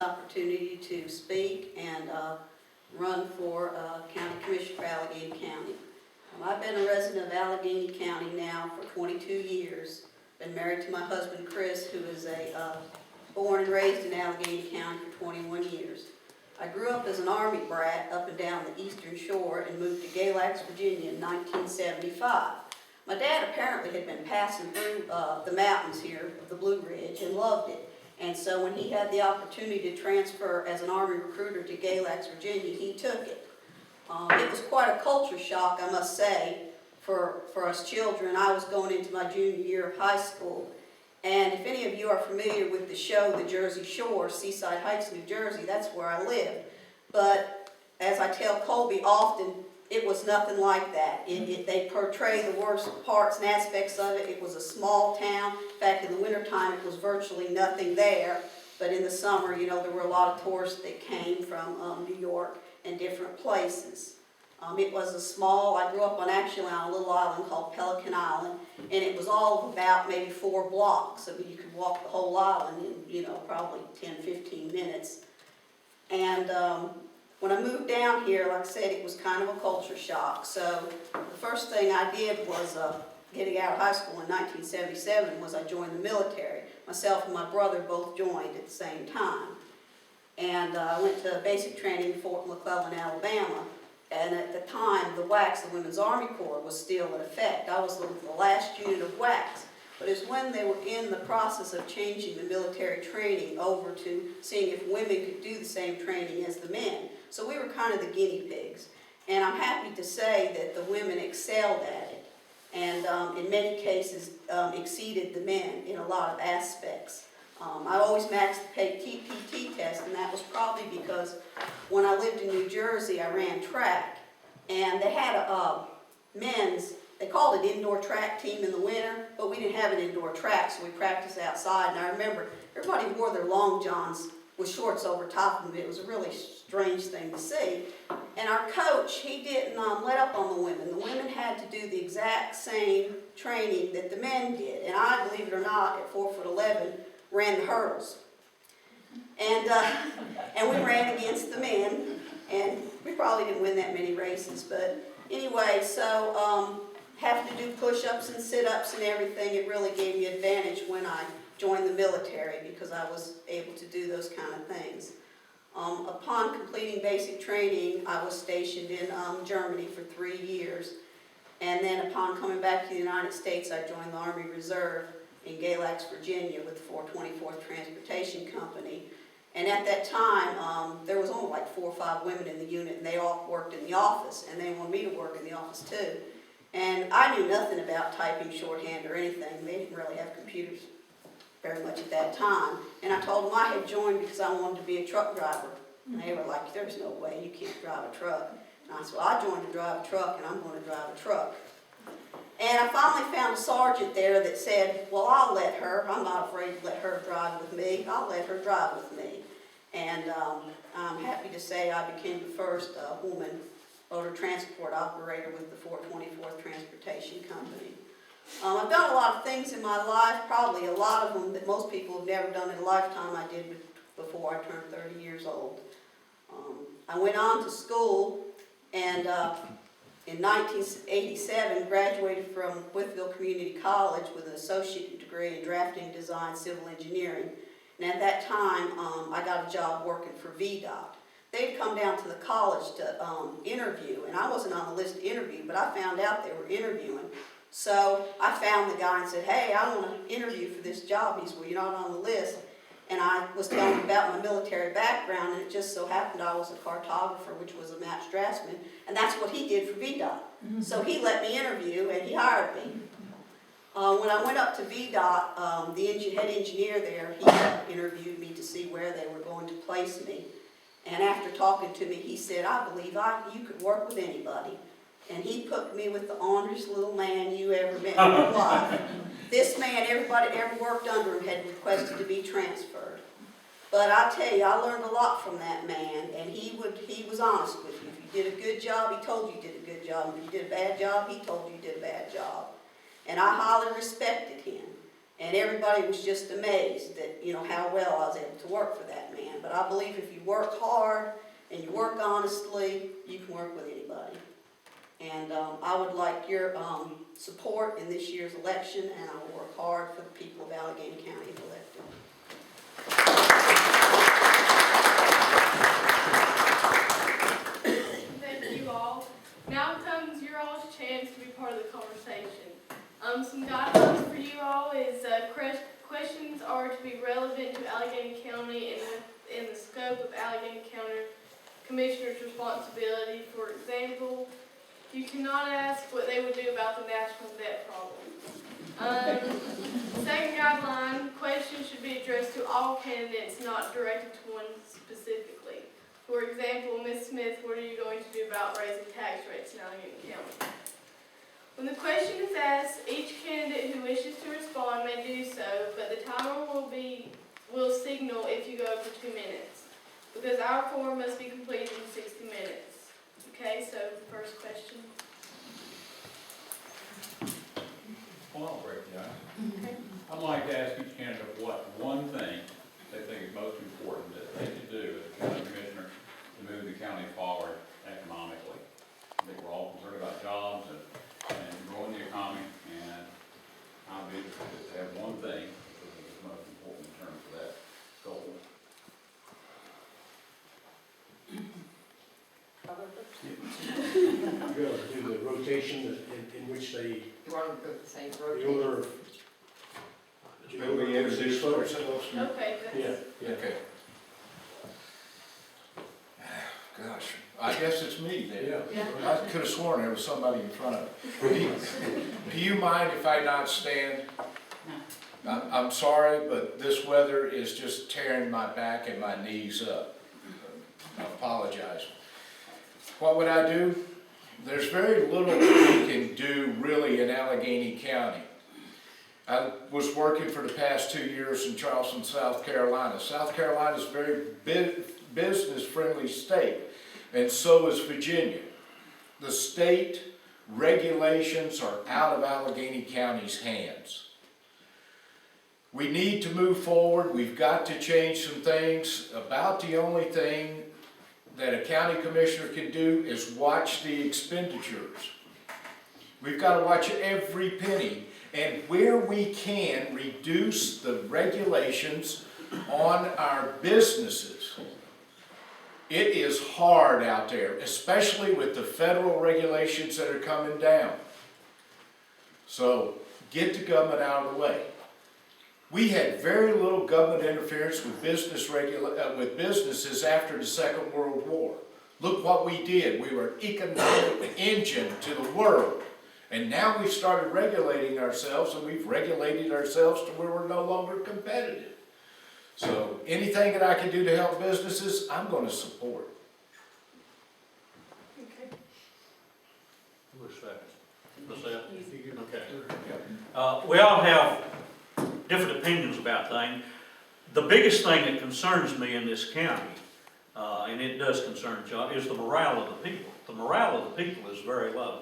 Opportunity to speak and run for County Commissioner for Alleghany County. I've been a resident of Alleghany County now for 22 years. Been married to my husband Chris, who is born and raised in Alleghany County for 21 years. I grew up as an Army brat up and down the Eastern Shore and moved to Galax, Virginia in 1975. My dad apparently had been passing through the mountains here of the Blue Ridge and loved it. And so when he had the opportunity to transfer as an Army recruiter to Galax, Virginia, he took it. It was quite a culture shock, I must say, for us children. I was going into my junior year of high school. And if any of you are familiar with the show, The Jersey Shore, Seaside Heights, New Jersey, that's where I lived. But as I tell Colby often, it was nothing like that. They portray the worst parts and aspects of it. It was a small town. In fact, in the wintertime, it was virtually nothing there. But in the summer, you know, there were a lot of tourists that came from New York and different places. It was a small, I grew up on a little island called Pelican Island, and it was all of about maybe 4 blocks. I mean, you could walk the whole island in, you know, probably 10, 15 minutes. And when I moved down here, like I said, it was kind of a culture shock. So the first thing I did was, getting out of high school in 1977, was I joined the military. Myself and my brother both joined at the same time. And I went to basic training in Fort McClellan, Alabama. And at the time, the WACS, the Women's Army Corps, was still in effect. I was the last unit of WACS. But it's when they were in the process of changing the military training over to seeing if women could do the same training as the men. So we were kind of the guinea pigs. And I'm happy to say that the women excelled at it. And in many cases exceeded the men in a lot of aspects. I always maxed the TPT test, and that was probably because when I lived in New Jersey, I ran track. And they had a men's, they called it indoor track team in the winter, but we didn't have an indoor track, so we practiced outside. And I remember everybody wore their long johns with shorts over top of them. It was a really strange thing to see. And our coach, he didn't let up on the women. The women had to do the exact same training that the men did. And I, believe it or not, at 4'11", ran the hurdles. And we ran against the men, and we probably didn't win that many races. But anyway, so having to do push-ups and sit-ups and everything, it really gave me advantage when I joined the military because I was able to do those kind of things. Upon completing basic training, I was stationed in Germany for 3 years. And then upon coming back to the United States, I joined the Army Reserve in Galax, Virginia with the 424th Transportation Company. And at that time, there was only like 4 or 5 women in the unit, and they all worked in the office, and they wanted me to work in the office too. And I knew nothing about typing shorthand or anything. They didn't really have computers very much at that time. And I told them I had joined because I wanted to be a truck driver. And they were like, there's no way, you can't drive a truck. And I said, well, I joined to drive a truck, and I'm going to drive a truck. And I finally found a sergeant there that said, well, I'll let her. I'm not afraid to let her drive with me. I'll let her drive with me. And I'm happy to say I became the first woman motor transport operator with the 424th Transportation Company. I've done a lot of things in my life, probably a lot of them that most people have never done in a lifetime. I did before I turned 30 years old. I went on to school and in 1987 graduated from Whitfield Community College with an associate degree in drafting, design, civil engineering. And at that time, I got a job working for VDOT. They'd come down to the college to interview, and I wasn't on the list to interview, but I found out they were interviewing. So I found the guy and said, hey, I want to interview for this job. He said, well, you're not on the list. And I was telling him about my military background, and it just so happened I was a cartographer, which was a maps draftsman, and that's what he did for VDOT. Mm-hmm. So he let me interview, and he hired me. When I went up to VDOT, the head engineer there, he interviewed me to see where they were going to place me. And after talking to me, he said, I believe you could work with anybody. And he put me with the honest little man you ever met in your life. This man, everybody that ever worked under him had requested to be transferred. But I tell you, I learned a lot from that man, and he was honest with you. If you did a good job, he told you you did a good job. If you did a bad job, he told you you did a bad job. And I highly respected him. And everybody was just amazed that, you know, how well I was able to work for that man. But I believe if you work hard and you work honestly, you can work with anybody. And I would like your support in this year's election, and I will work hard for the people of Alleghany County if elected. Thank you all. Now comes your all's chance to be part of the conversation. Some guidelines for you all is questions are to be relevant to Alleghany County and within the scope of Alleghany County Commissioner's responsibility. For example, you cannot ask what they would do about the national debt problem. Second guideline, questions should be addressed to all candidates, not directed to one specifically. For example, Ms. Smith, what are you going to do about raising tax rates in Alleghany County? When the question is asked, each candidate who wishes to respond may do so, but the timer will signal if you go over 2 minutes, because our form must be completed in 60 minutes. Okay, so first question. Well, I'll break it down. Okay. I'd like to ask each candidate what one thing they think is most important that they could do as a county commissioner to move the county forward economically. I think we're all concerned about jobs and growing the economy, and I'll be interested to have one thing that is most important in terms of that goal. You're going to do the rotation in which they, You want to go the same the rotation? order. Maybe we introduce ourselves. Okay, that's, Yeah. Okay. Gosh, I guess it's me then. Yeah. yeah. I could have sworn there was somebody in front of me. Do you mind if I not stand? I'm sorry, but this weather is just tearing my back and my knees up. I apologize. What would I do? There's very little we can do really in Alleghany County. I was working for the past 2 years in Charleston, South Carolina. South Carolina is a very business-friendly state, and so is Virginia. The state regulations are out of Alleghany County's hands. We need to move forward. We've got to change some things. About the only thing that a county commissioner can do is watch the expenditures. We've got to watch every penny, and where we can reduce the regulations on our businesses. It is hard out there, especially with the federal regulations that are coming down. So get the government out of the way. We had very little government interference with businesses after the Second World War. Look what we did. We were an economic engine to the world. And now we've started regulating ourselves, and we've regulated ourselves to where we're no longer competitive. So anything that I can do to help businesses, I'm going to support. Okay. Who's second? Myself? Okay. We all have different opinions about things. The biggest thing that concerns me in this county, and it does concern John, is the morale of the people. The morale of the people is very low.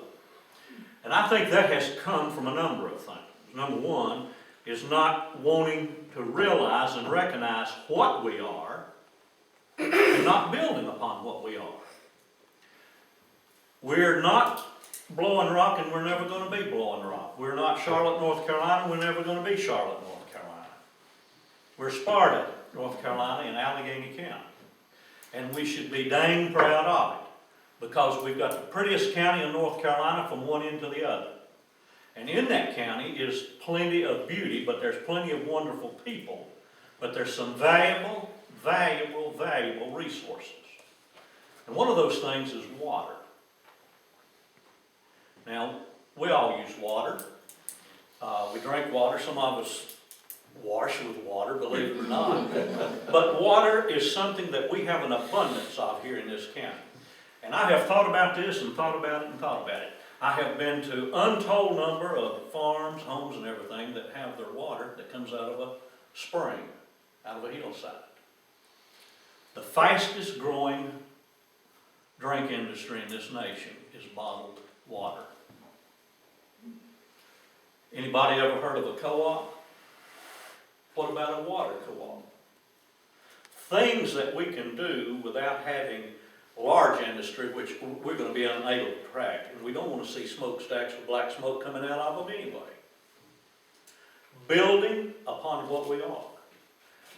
And I think that has come from a number of things. Number one is not wanting to realize and recognize what we are and not building upon what we are. We're not blowing rock, and we're never going to be blowing rock. We're not Charlotte, North Carolina, we're never going to be Charlotte, North Carolina. We're Sparta, North Carolina, in Alleghany County. And we should be dang proud of it, because we've got the prettiest county in North Carolina from one end to the other. And in that county is plenty of beauty, but there's plenty of wonderful people. But there's some valuable, valuable, valuable resources. And one of those things is water. Now, we all use water. We drink water. Some of us wash with water, believe it or not. But water is something that we have an abundance of here in this county. And I have thought about this and thought about it and thought about it. I have been to untold number of farms, homes, and everything that have their water that comes out of a spring, out of a hillside. The fastest growing drink industry in this nation is bottled water. Anybody ever heard of a co-op? What about a water co-op? Things that we can do without having large industry, which we're gonna be unable to track, and we don't wanna see smokestacks with black smoke coming out of them anyway. Building upon what we are.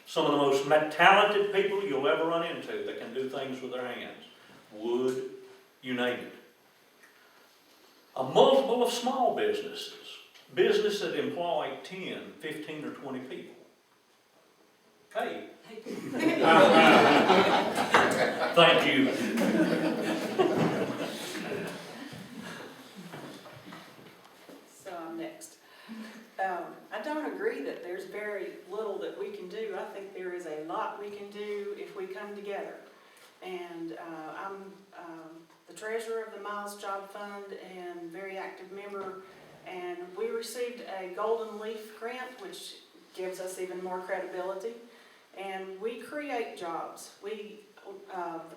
Some of the most talented people you'll ever run into that can do things with their hands. Wood, you name it. A multiple of small businesses. Business that employ 10, 15, or 20 people. Hey. Thank you. So I'm next. I don't agree that there's very little that we can do. I think there is a lot we can do if we come together. And I'm the treasurer of the Miles Job Fund and very active member. And we received a Golden Leaf grant, which gives us even more credibility. And we create jobs. The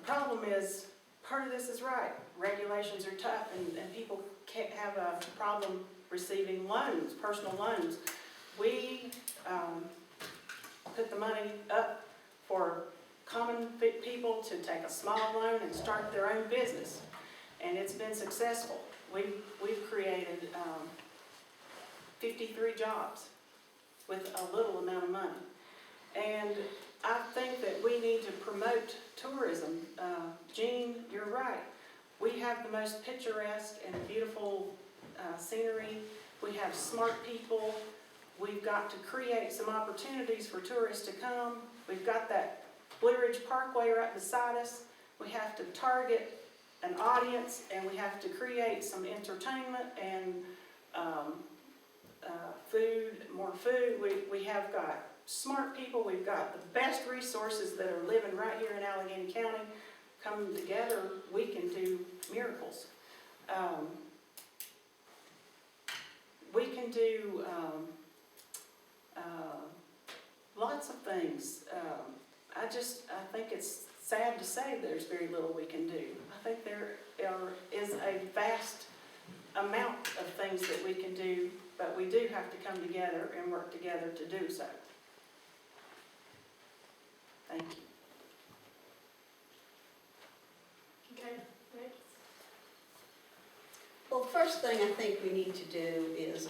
problem is, part of this is right. Regulations are tough and people can't have a problem receiving loans, personal loans. We put the money up for common people to take a small loan and start their own business. And it's been successful. We've created 53 jobs with a little amount of money. And I think that we need to promote tourism. Jean, you're right. We have the most picturesque and beautiful scenery. We have smart people. We've got to create some opportunities for tourists to come. We've got that Blue Ridge Parkway right beside us. We have to target an audience, and we have to create some entertainment and food, more food. We have got smart people. We've got the best resources that are living right here in Alleghany County. Coming together, we can do miracles. We can do lots of things. I think it's sad to say there's very little we can do. I think there is a vast amount of things that we can do, but we do have to come together and work together to do so. Thank you. Okay, next. Well, the first thing I think we need to do is,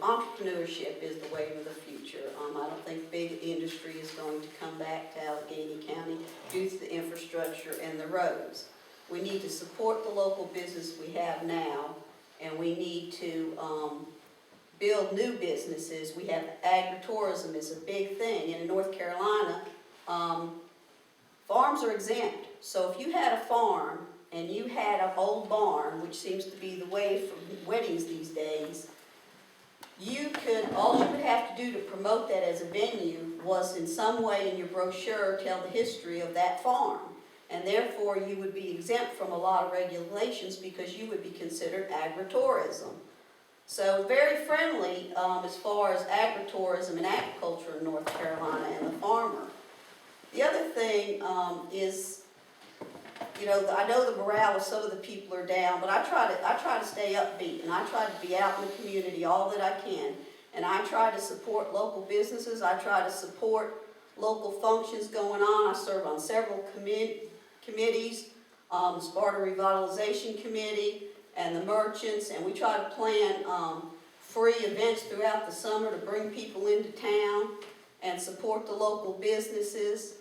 entrepreneurship is the wave of the future. I don't think big industry is going to come back to Alleghany County due to the infrastructure and the roads. We need to support the local business we have now, and we need to build new businesses. We have agritourism is a big thing. And in North Carolina, farms are exempt. So if you had a farm and you had an old barn, which seems to be the way for weddings these days, all you would have to do to promote that as a venue was in some way in your brochure tell the history of that farm. And therefore you would be exempt from a lot of regulations because you would be considered agritourism. So very friendly as far as agritourism and agriculture in North Carolina and the farmer. The other thing is, I know the morale of some of the people are down, but I try to stay upbeat, and I try to be out in the community all that I can. And I try to support local businesses. I try to support local functions going on. I serve on several committees, Sparta Revitalization Committee, and the merchants, and we try to plan free events throughout the summer to bring people into town and support the local businesses.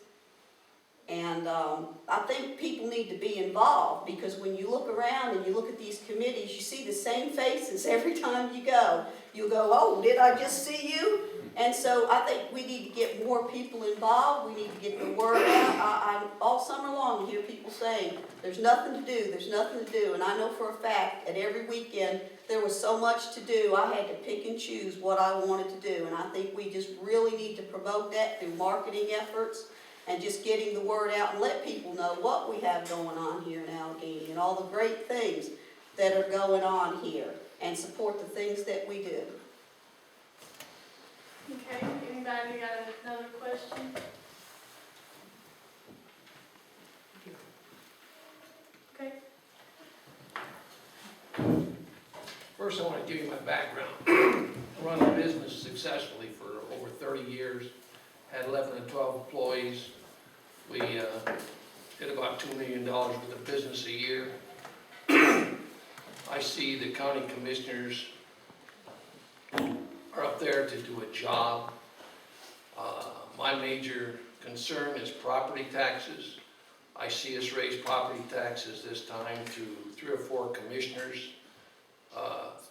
And I think people need to be involved, because when you look around and you look at these committees, you see the same faces every time you go. You'll go, oh, did I just see you? And so I think we need to get more people involved. We need to get the word out. All summer long, you hear people saying, there's nothing to do, there's nothing to do. And I know for a fact that every weekend there was so much to do, I had to pick and choose what I wanted to do. And I think we just really need to promote that through marketing efforts and just getting the word out and let people know what we have going on here in Alleghany and all the great things that are going on here, and support the things that we do. Okay, anybody got another question? Okay. First, I want to give you my background. I run a business successfully for over 30 30 years, had 11 to 12 employees. We did about $2 million worth of business a year. I see the county commissioners are up there to do a job. My major concern is property taxes. I see us raise property taxes this time through 3 or 4 commissioners.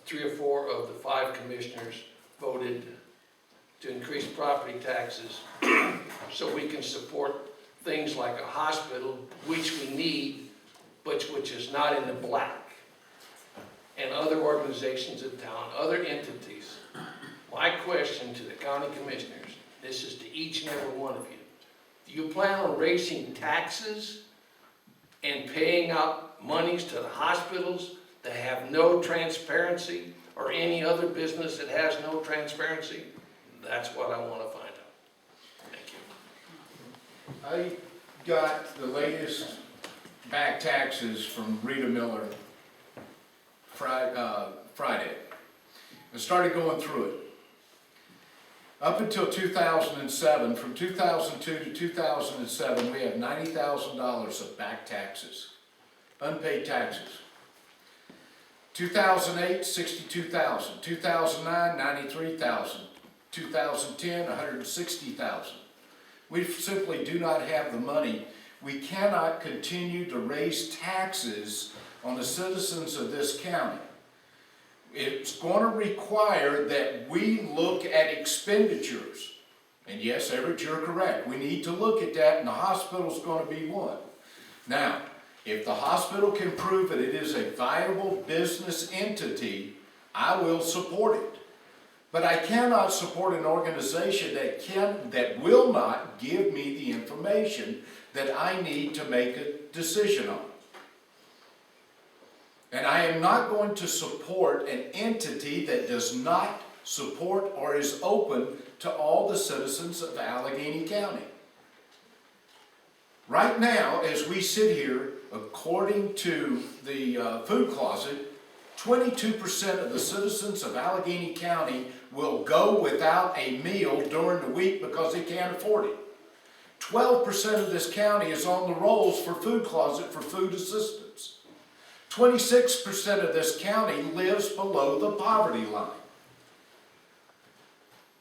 3 or 4 of the 5 commissioners voted to increase property taxes so we can support things like a hospital, which we need, but which is not in the black, and other organizations in town, other entities. My question to the county commissioners, this is to each and every one of you. Do you plan on raising taxes and paying out monies to the hospitals that have no transparency, or any other business that has no transparency? That's what I want to find out. Thank you. I got the latest back taxes from Rita Miller Friday. I started going through it. Up until 2007, from 2002 to 2007, we have $90,000 of back taxes, unpaid taxes. 2008, $62,000. 2009, $93,000. 2010, $160,000. We simply do not have the money. We cannot continue to raise taxes on the citizens of this county. It's going to require that we look at expenditures. And yes, Everett, you're correct. We need to look at that, and the hospital's going to be one. Now, if the hospital can prove that it is a viable business entity, I will support it. But I cannot support an organization that will not give me the information that I need to make a decision on. And I am not going to support an entity that does not support or is open to all the citizens of Alleghany County. Right now, as we sit here, according to the food closet, 22% of the citizens of Alleghany County will go without a meal during the week because they can't afford it. 12% of this county is on the rolls for food closet for food assistance. 26% of this county lives below the poverty line.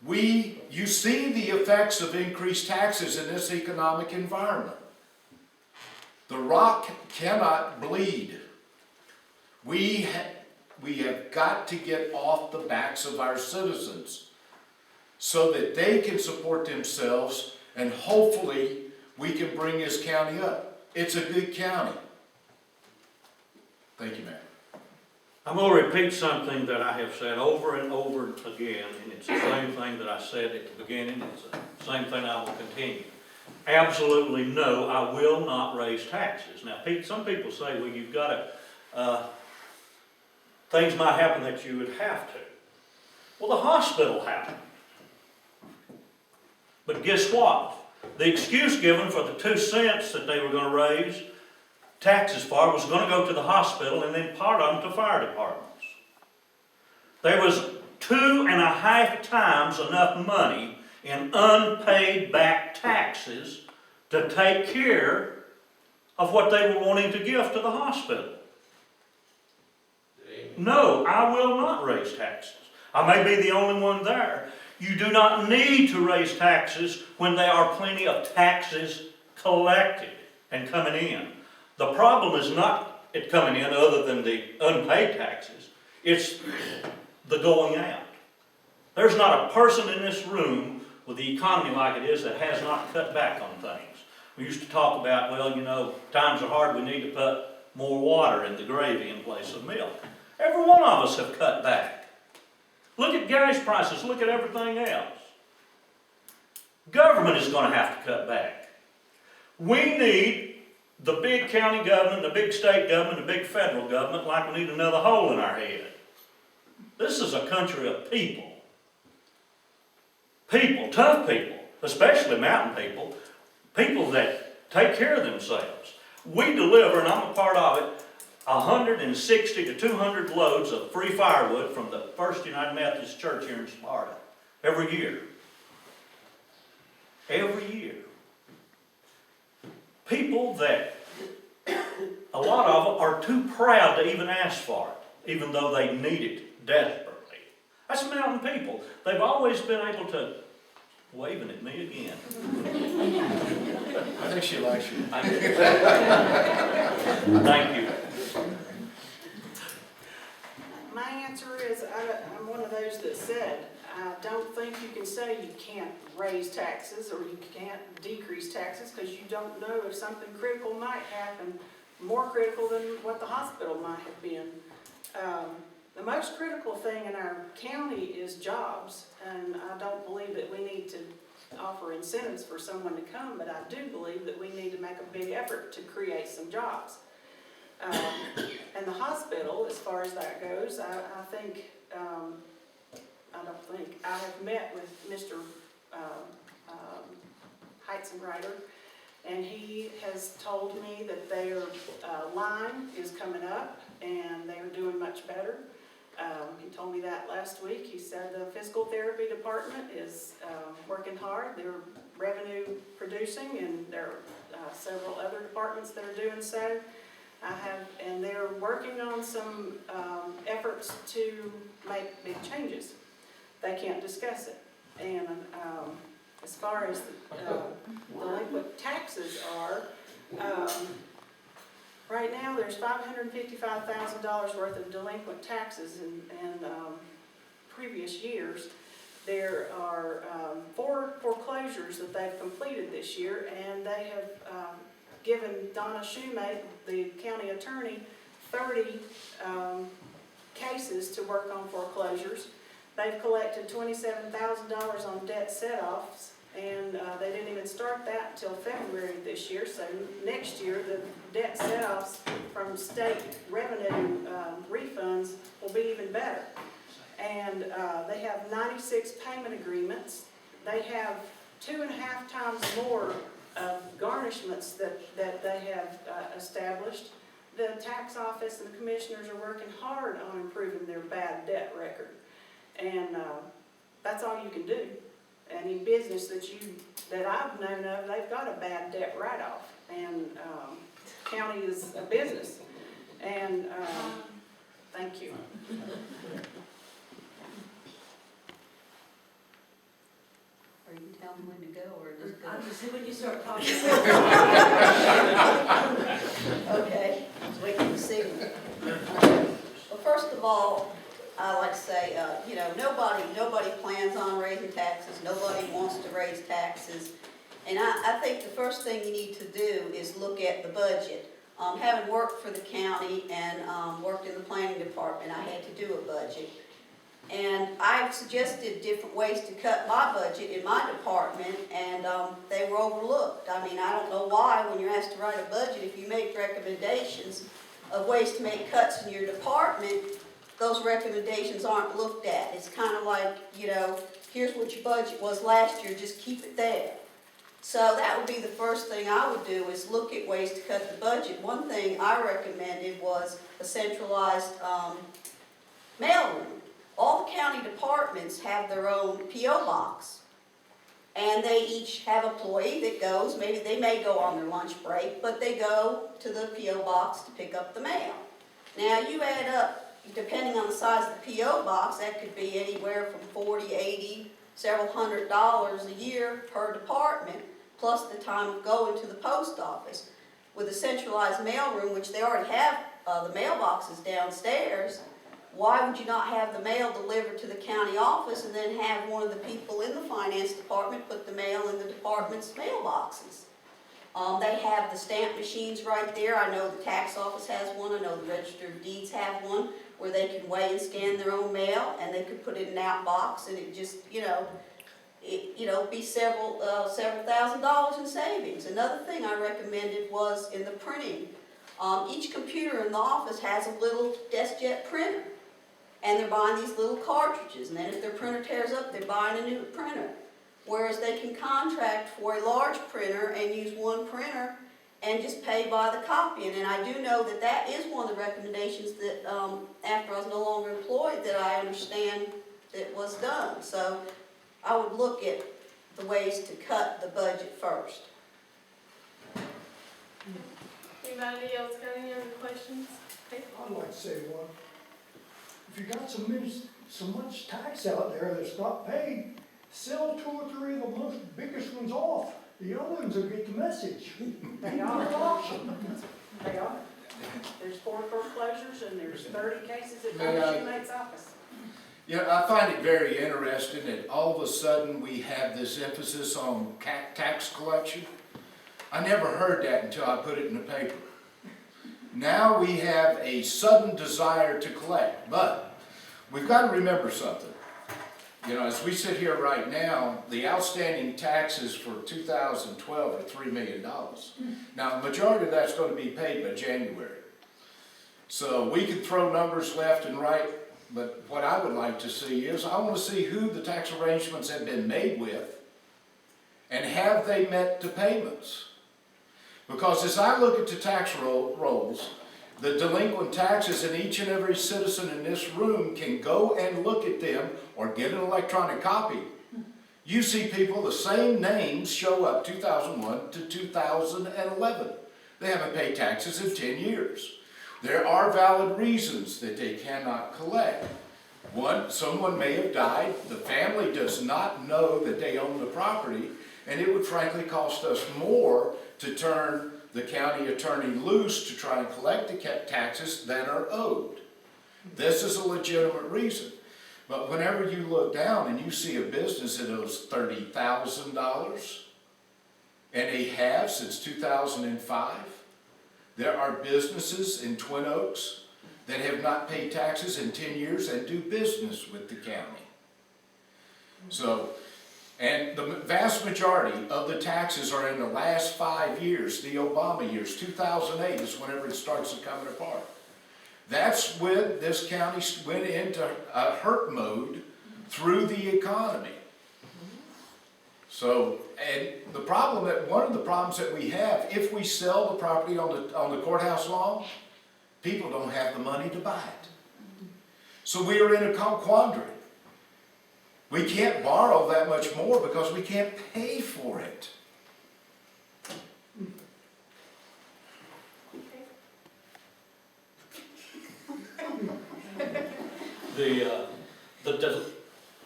You see the effects of increased taxes in this economic environment. The rock cannot bleed. We have got to get off the backs of our citizens so that they can support themselves, and hopefully we can bring this county up. It's a good county. Thank you, Mayor. I'm going to repeat something that I have said over and over again, and it's the same thing that I said at the beginning. It's the same thing I will continue. Absolutely no, I will not raise taxes. Now, Pete, some people say, well, you've got to, things might happen that you would have to. Well, the hospital happened. But guess what? The excuse given for the 2 cents that they were going to raise taxes for was going to go to the hospital and then part of them to fire departments. There was 2.5 times enough money in unpaid back taxes to take care of what they were wanting to give to the hospital. No, I will not raise taxes. I may be the only one there. You do not need to raise taxes when there are plenty of taxes collected and coming in. The problem is not it coming in other than the unpaid taxes. It's the going out. There's not a person in this room with the economy like it is that has not cut back on things. We used to talk about, well, you know, times are hard, we need to put more water in the gravy in place of milk. Every one of us have cut back. Look at gas prices, look at everything else. Government is going to have to cut back. We need the big county government, the big state government, the big federal government like we need another hole in our head. This is a country of people. People, tough people, especially mountain people, people that take care of themselves. We deliver, and I'm a part of it, 160 to 200 loads of free firewood from the First United Methodist Church here in Sparta every year. every year. People that, a lot of them are too proud to even ask for it, even though they need it desperately. That's mountain people. They've always been able to, waving at me again. I think she likes you. Thank you. My answer is, I'm one of those that said, I don't think you can say you can't raise taxes or you can't decrease taxes, because you don't know if something critical might happen, more critical than what the hospital might have been. The most critical thing in our county is jobs, and I don't believe that we need to offer incentives for someone to come, but I do believe that we need to make a big effort to create some jobs. And the hospital, as far as that goes, I have met with Mr. Heitzenreiter, and he has told me that their line is coming up and they're doing much better. He told me that last week. He said the physical therapy department is working hard. They're revenue producing, and there are several other departments that are doing so. And they're working on some efforts to make big changes. They can't discuss it. And as far as delinquent taxes are, right now there's $555,000 worth of delinquent taxes in previous years. There are 4 foreclosures that they've completed this year, and they have given Donna Shoemate, the county attorney, 30 cases to work on foreclosures. They've collected $27,000 on debt set-offs, and they didn't even start that until February this year. So next year, the debt set-offs from state revenue refunds will be even better. And they have 96 payment agreements. They have 2.5 times more garnishments that they have established. The tax office and the commissioners are working hard on improving their bad debt record. And that's all you can do. Any business that I've known of, they've got a bad debt write-off. And county is a business. And thank you. Or you can tell them when to go, or just go. I'll just see when you start talking. Okay, I was waiting to see them. Well, first of all, I like to say, nobody plans on raising taxes. Nobody wants to raise taxes. And I think the first thing you need to do is look at the budget. Having worked for the county and worked in the planning department, I had to do a budget. And I've suggested different ways to cut my budget in my department, and they were overlooked. I mean, I don't know why, when you're asked to write a budget, if you make recommendations of ways to make cuts in your department, those recommendations aren't looked at. It's kind of like, here's what your budget was last year, just keep it there. So that would be the first thing I would do, is look at ways to cut the budget. One thing I recommended was a centralized mailroom. All the county departments have their own P.O. box, and they each have an employee that goes. Maybe they may go on their lunch break, but they go to the P.O. box to pick up the mail. Now you add up, depending on the size of the P.O. box, that could be anywhere from $40, $80, several $100s a year per department, plus the time of going to the post office. With a centralized mailroom, which they already have the mailboxes downstairs, why would you not have the mail delivered to the county office and then have one of the people in the finance department put the mail in the department's mailboxes? They have the stamp machines right there. I know the tax office has one. I know the register of deeds have one where they can weigh and scan their own mail, and they could put it in an outbox, and it just, be several $1,000s in savings. Another thing I recommended was in the printing. Each computer in the office has a little DeskJet printer. And they're buying these little cartridges, and then if their printer tears up, they're buying a new printer. Whereas they can contract for a large printer and use one printer and just pay by the copy. And I do know that that is one of the recommendations that after I was no longer employed, that I understand that was done. So I would look at the ways to cut the budget first. Anybody else got any other questions? Okay. I'd like to say one. If you got so much tax out there that's not paid, sell 2 or 3 of the most biggest ones off. The other ones will get the message. They are. They are. There's 4 foreclosures and there's 30 cases at May I- the shoemate's office. Yeah, I find it very interesting that all of a sudden we have this emphasis on tax collection. I never heard that until I put it in the paper. Now we have a sudden desire to collect, but we've got to remember something. You know, as we sit here right now, the outstanding taxes for 2012 are $3 million. Now, the majority of that's going to be paid by January. So we could throw numbers left and right, but what I would like to see is, I want to see who the tax arrangements have been made with, and have they met the payments? Because as I look at the tax rolls, the delinquent taxes, and each and every citizen in this room can go and look at them or get an electronic copy. You see people, the same names show up 2001 to 2011. They haven't paid taxes in 10 years. There are valid reasons that they cannot collect. One, someone may have died, the family does not know that they own the property, and it would frankly cost us more to turn the county attorney loose to try and collect the taxes than are owed. This is a legitimate reason. But whenever you look down and you see a business that owes $30,000, and they have since 2005, there are businesses in Twin Oaks that have not paid taxes in 10 years and do business with the county. So, and the vast majority of the taxes are in the last 5 years, the Obama years. 2008 is whenever it starts to come apart. That's when this county went into a hurt mode through the economy. So, and the problem one of the problems that we have, if we sell the property on the courthouse lawn, people don't have the money to buy it. So we are in a quandary. We can't borrow that much more because we can't pay for it.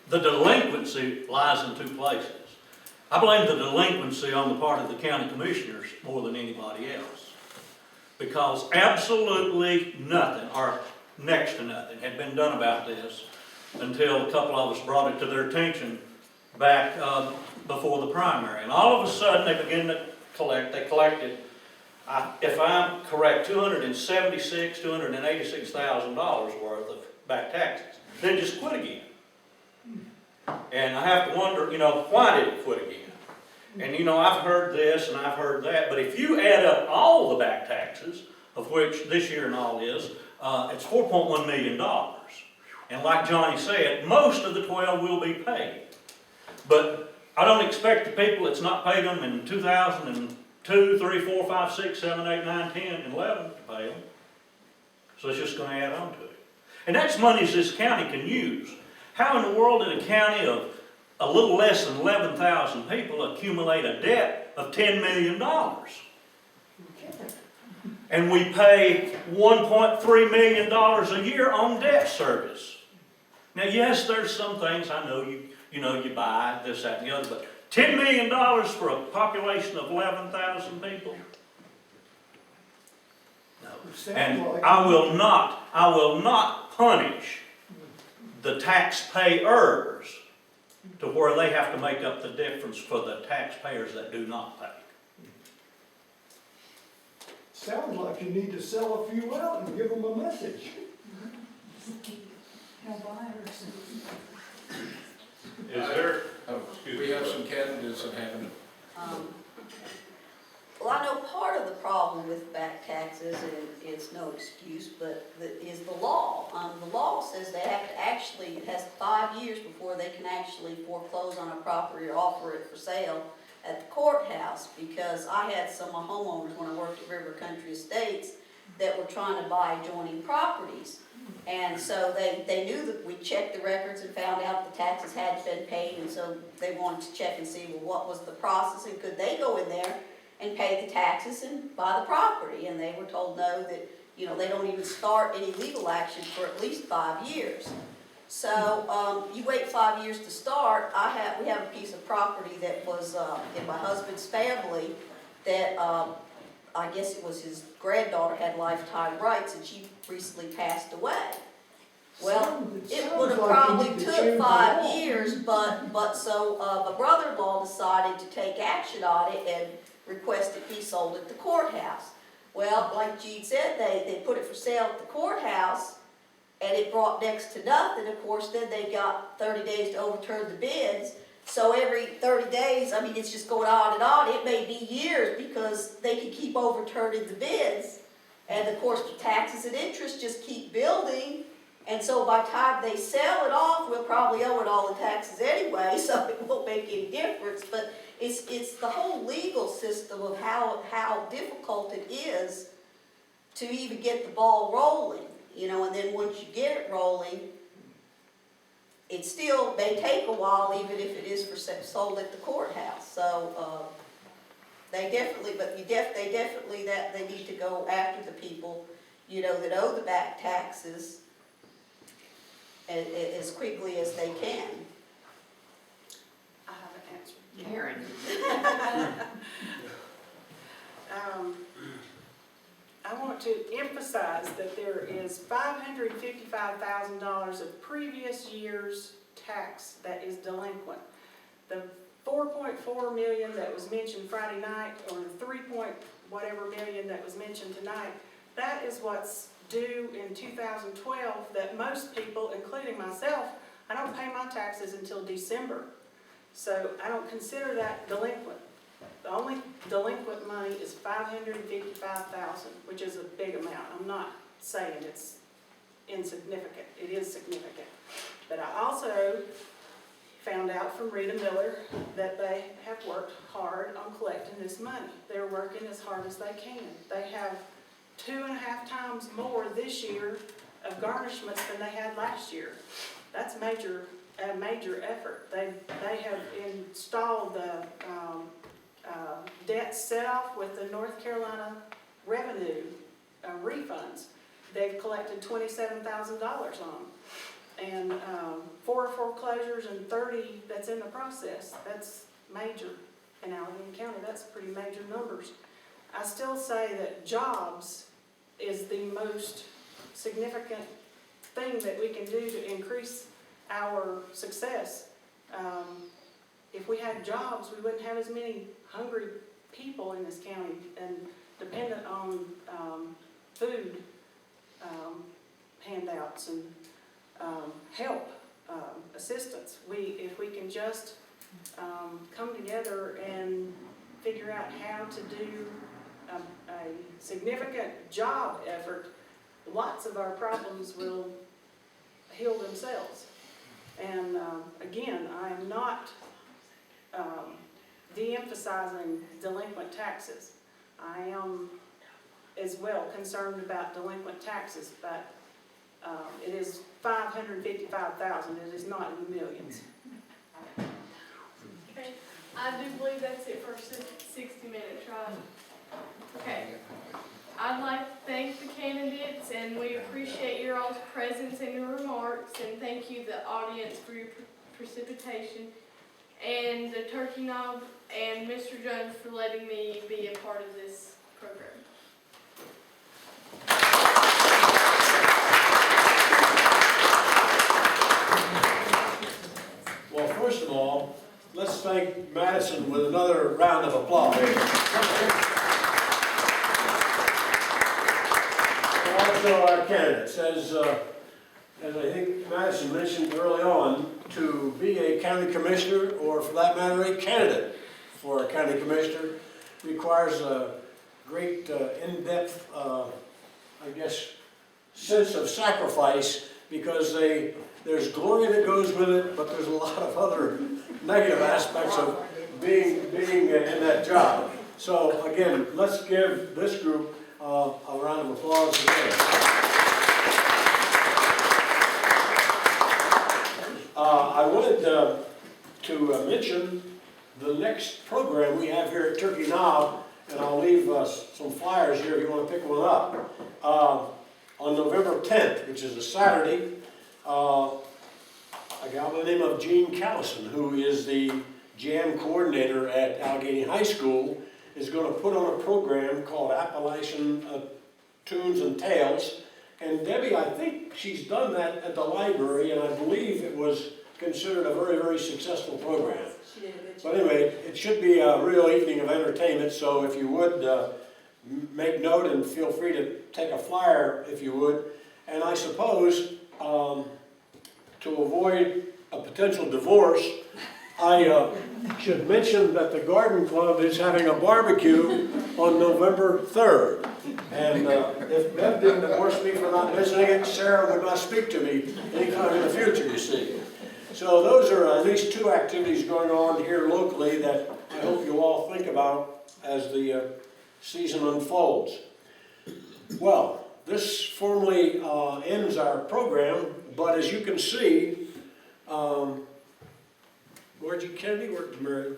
The delinquency lies in 2 places. I blame the delinquency on the part of the county commissioners more than anybody else. Because absolutely nothing, or next to nothing, had been done about this until a couple of us brought it to their attention back before the primary. And all of a sudden they began to collect. They collected, if I'm correct, $276,000, $286,000 worth of back taxes. Then just quit again. And I have to wonder, why did it quit again? And I've heard this and I've heard that, but if you add up all the back taxes, of which this year and all is, it's $4.1 million. And like Johnny said, most of the 12 will be paid. But I don't expect the people that's not paid them in 2002, 3, 4, 5, 6, 7, 8, 9, 10, and 11 to pay them. So it's just going to add on to it. And that's monies this county can use. How in the world did a county of a little less than 11,000 people accumulate a debt of $10 million? And we pay $1.3 million a year on debt service. Now, yes, there's some things I know you buy, this, that, and the other, but $10 million for a population of 11,000 people? No. And I will not punish the taxpayers to where they have to make up the difference for the taxpayers that do not pay. Sounds like you need to sell a few out and give them a message. Is there, We have some candidates that haven't. Well, I know part of the problem with back taxes, and it's no excuse, but is the law. The law says they have to actually, it has 5 years before they can actually foreclose on a property or offer it for sale at the courthouse, because I had some homeowners when I worked at River Country Estates, that were trying to buy adjoining properties. And so they knew that we checked the records and found out the taxes hadn't been paid, and so they wanted to check and see, well, what was the process, and could they go in there and pay the taxes and buy the property? And they were told no, that, you know, they don't even start any legal action for at least 5 years. So, you wait 5 years to start. We have a piece of property that was, in my husband's family that, I guess it was his granddaughter had lifetime rights, and she recently passed away. Well, it would have probably took 5 years, but so, my brother-in-law decided to take action on it and requested he sold at the courthouse. Well, like Gene said, they put it for sale at the courthouse, and it brought next to nothing. Of course, then they got 30 days to overturn the bids. So every 30 days, I mean, it's just going on and on. It may be years because they can keep overturning the bids. And of course, the taxes and interest just keep building. And so by the time they sell it off, we'll probably owe it all the taxes anyway, so it won't make any difference. But it's the whole legal system of how difficult it is to even get the ball rolling. You know, and then once you get it rolling, it still may take a while, even if it is for sold at the courthouse. So they definitely they need to go after the people, you know, that owe the back taxes as quickly as they can. I have an answer. Karen. I want to emphasize that there is $555,000 of previous year's tax that is delinquent. The 4.4 million that was mentioned Friday night, or the 3.whatever million that was mentioned tonight, that is what's due in 2012 that most people, including myself, I don't pay my taxes until December. So I don't consider that delinquent. The only delinquent money is $555,000, which is a big amount. I'm not saying it's insignificant. It is significant. But I also found out from Rita Miller that they have worked hard on collecting this money. They're working as hard as they can. They have 2.5 times more this year of garnishments than they had last year. That's a major effort. They have installed the debt set off with the North Carolina revenue refunds. They've collected $27,000 on them. And 4 foreclosures and 30 that's in the process. That's major in Alleghany County. That's pretty major numbers. I still say that jobs is the most significant thing that we can do to increase our success. If we had jobs, we wouldn't have as many hungry people in this county and dependent on food handouts and help, assistance. If we can just come together and figure out how to do a significant job effort, lots of our problems will heal themselves. And again, I am not de-emphasizing delinquent taxes. I am as well concerned about delinquent taxes, but it is $555,000. It is not in the millions. Okay, I do believe that's it for 60 minutes, right? Okay. I'd like to thank the candidates, and we appreciate your all's presence and your remarks, and thank you, the audience, for your precipitation, and the Turkey Knob and Mr. Jones for letting me be a part of this program. Well, first of all, let's thank Madison with another round of applause. Also our candidates, as I think Madison mentioned early on, to be a county commissioner, or for that matter, a candidate for a county commissioner, requires a great in-depth, I guess, sense of sacrifice, because there's glory that goes with it, but there's a lot of other negative aspects of being in that job. So again, let's give this group a A round of applause again. I wanted to mention the next program we have here at Turkey Knob, and I'll leave some flyers here if you want to pick one up. On November 10th, which is a Saturday, a guy by the name of Gene Callison, who is the jam coordinator at Alleghany High School, is going to put on a program called Appalachian Tunes and Tales. And Debbie, I think she's done that at the library, and I believe it was considered a very, very successful program. She did a good job. But anyway, it should be a real evening of entertainment, so if you would, make note and feel free to take a flyer if you would. And I suppose, to avoid a potential divorce, I should mention that the Garden Club is having a barbecue on November 3rd. And if Bev didn't divorce me for not mentioning it, Sarah would not speak to me anytime in the future, you see. So those are at least two activities going on here locally that I hope you all think about as the season unfolds. Well, this formally ends our program, but as you can see, Margie Kennedy,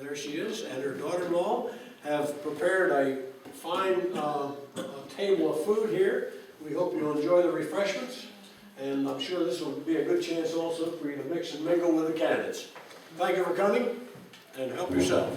there she is, and her daughter-in-law have prepared a fine table of food here. We hope you enjoy the refreshments, and I'm sure this will be a good chance also for you to mix and mingle with the candidates. Thank you for coming, and help yourself.